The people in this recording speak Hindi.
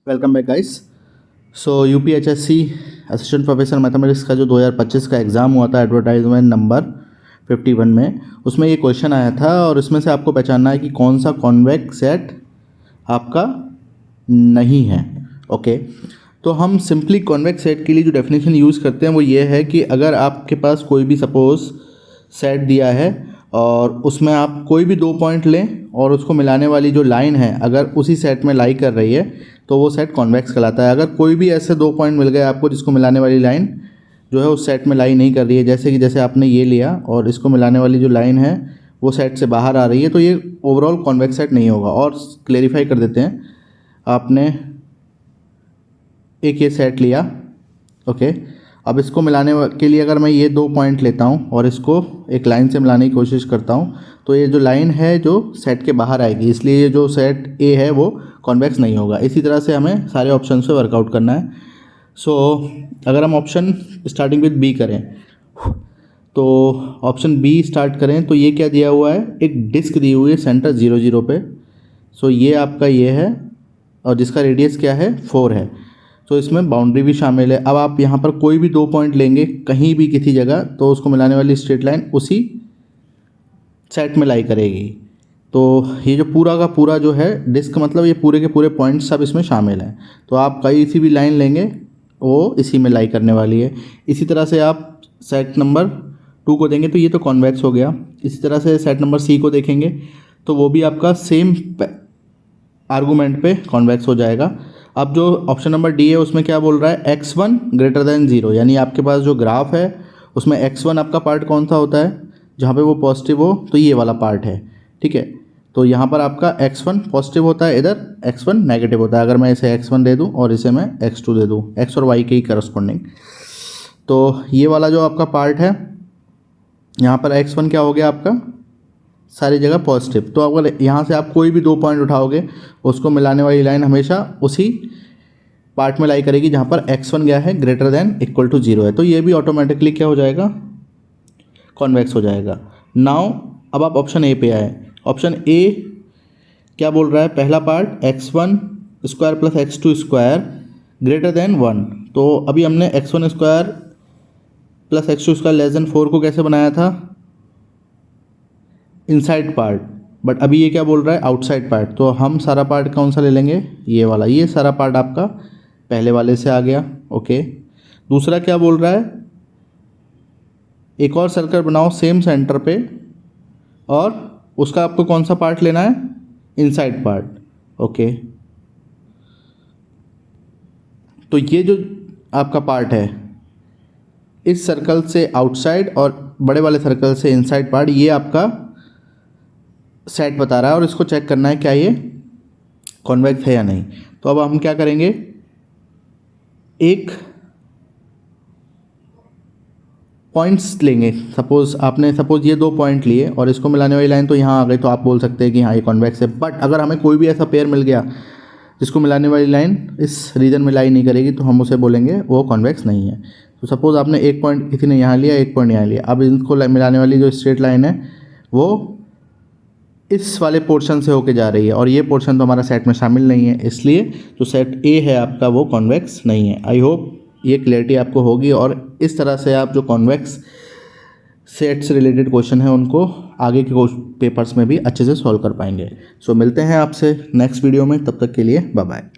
Welcome back guys. So UPHSC assistant professor mathematics का जो 2025 का एग्ज़ाम हुआ था एडवर्टाइजमेंट नंबर 51 में, उसमें ये क्वेश्चन आया था और इसमें से आपको पहचानना है कि कौन सा कॉन्वेक्स सेट आपका नहीं है। ओके, तो हम सिंपली कॉन्वेक्स सेट के लिए जो डेफिनेशन यूज़ करते हैं वो ये है कि अगर आपके पास कोई भी सपोज सेट दिया है और उसमें आप कोई भी 2 पॉइंट लें और उसको मिलाने वाली जो लाइन है अगर उसी सेट में लाई कर रही है तो वो सेट कॉन्वेक्स कहलाता है। अगर कोई भी ऐसे 2 पॉइंट मिल गए आपको जिसको मिलाने वाली लाइन जो है उस सेट में लाई नहीं कर रही है, जैसे आपने ये लिया और इसको मिलाने वाली जो लाइन है वो सेट से बाहर आ रही है, तो ये ओवरऑल कॉन्वेक्स सेट नहीं होगा। और क्लेरिफाई कर देते हैं, आपने एक ये सेट लिया, ओके, अब इसको मिलाने के लिए अगर मैं ये 2 पॉइंट लेता हूँ और इसको एक लाइन से मिलाने की कोशिश करता हूँ तो ये जो लाइन है जो सेट के बाहर आएगी, इसलिए ये जो सेट ए है वो कॉन्वेक्स नहीं होगा। इसी तरह से हमें सारे ऑप्शन से वर्कआउट करना है। सो अगर हम ऑप्शन स्टार्टिंग विद बी करें तो ऑप्शन बी स्टार्ट करें तो ये क्या दिया हुआ है, एक डिस्क दी हुई है सेंटर 0 0 पे। सो ये आपका ये है और जिसका रेडियस क्या है 4 है, तो इसमें बाउंड्री भी शामिल है। अब आप यहाँ पर कोई भी 2 पॉइंट लेंगे कहीं भी किसी जगह तो उसको मिलाने वाली स्ट्रेट लाइन उसी सेट में लाई करेगी। तो ये जो पूरा का पूरा जो है डिस्क, मतलब ये पूरे के पूरे पॉइंट्स सब इसमें शामिल हैं। तो आप कहीं सी भी लाइन लेंगे वो इसी में लाई करने वाली है। इसी तरह से आप सेट नंबर 2 को देंगे तो ये तो कॉन्वेक्स हो गया। इसी तरह से सेट नंबर सी को देखेंगे तो वो भी आपका सेम आर्गूमेंट पे कॉन्वेक्स हो जाएगा। अब जो ऑप्शन नंबर डी है उसमें क्या बोल रहा है, x1 ग्रेटर देन 0, यानी आपके पास जो ग्राफ है उसमें x1 आपका पार्ट कौन सा होता है, जहाँ पे वो पॉजिटिव हो तो ये वाला पार्ट है, ठीक है। तो यहाँ पर आपका x1 पॉजिटिव होता है, इधर x1 नेगेटिव होता है। अगर मैं इसे x1 दे दूँ और इसे मैं x2 दे दूँ, x और y के ही करस्पॉन्डिंग, तो ये वाला जो आपका पार्ट है यहाँ पर x1 क्या हो गया आपका सारी जगह पॉजिटिव। तो अगर यहाँ से आप कोई भी 2 पॉइंट उठाओगे उसको मिलाने वाली लाइन हमेशा उसी पार्ट में लाई करेगी जहाँ पर x1 गया है ग्रेटर देन इक्वल टू 0 है, तो ये भी ऑटोमेटिकली क्या हो जाएगा, कॉन्वेक्स हो जाएगा। नाउ अब आप ऑप्शन ए पे आए। ऑप्शन ए क्या बोल रहा है, पहला part x1 square plus x2 square greater than 1। तो अभी हमने x1 square plus x2 square less than 4 को कैसे बनाया था, इनसाइड पार्ट, बट अभी ये क्या बोल रहा है, आउटसाइड पार्ट। तो हम सारा पार्ट कौन सा ले लेंगे, ये वाला, ये सारा पार्ट आपका पहले वाले से आ गया, ओके। दूसरा क्या बोल रहा है, एक और सर्कल बनाओ सेम सेंटर पे और उसका आपको कौन सा पार्ट लेना है, इनसाइड पार्ट, ओके। तो ये जो आपका पार्ट है इस सर्कल से आउटसाइड और बड़े वाले सर्कल से इनसाइड पार्ट, ये आपका सेट बता रहा है और इसको चेक करना है क्या ये कॉन्वेक्स है या नहीं। तो अब हम क्या करेंगे, एक पॉइंट्स लेंगे। सपोज ये 2 पॉइंट लिए और इसको मिलाने वाली लाइन तो यहाँ आ गई, तो आप बोल सकते हैं कि हाँ ये कॉन्वेक्स है। बट अगर हमें कोई भी ऐसा पेयर मिल गया जिसको मिलाने वाली लाइन इस रीजन में लाई नहीं करेगी तो हम उसे बोलेंगे वो कॉन्वेक्स नहीं है। तो सपोज आपने 1 पॉइंट किसी ने यहाँ लिया, 1 पॉइंट यहाँ लिया, अब इनको मिलाने वाली जो स्ट्रेट लाइन है वो इस वाले पोर्शन से होके जा रही है और ये पोर्शन तो हमारा सेट में शामिल नहीं है, इसलिए जो सेट ए है आपका वो कॉन्वेक्स नहीं है। आई होप ये क्लैरिटी आपको होगी और इस तरह से आप जो कॉन्वेक्स सेट से रिलेटेड क्वेश्चन है उनको आगे के पेपर्स में भी अच्छे से सॉल्व कर पाएंगे। सो मिलते हैं आपसे नेक्स्ट वीडियो में, तब तक के लिए बाय बाय।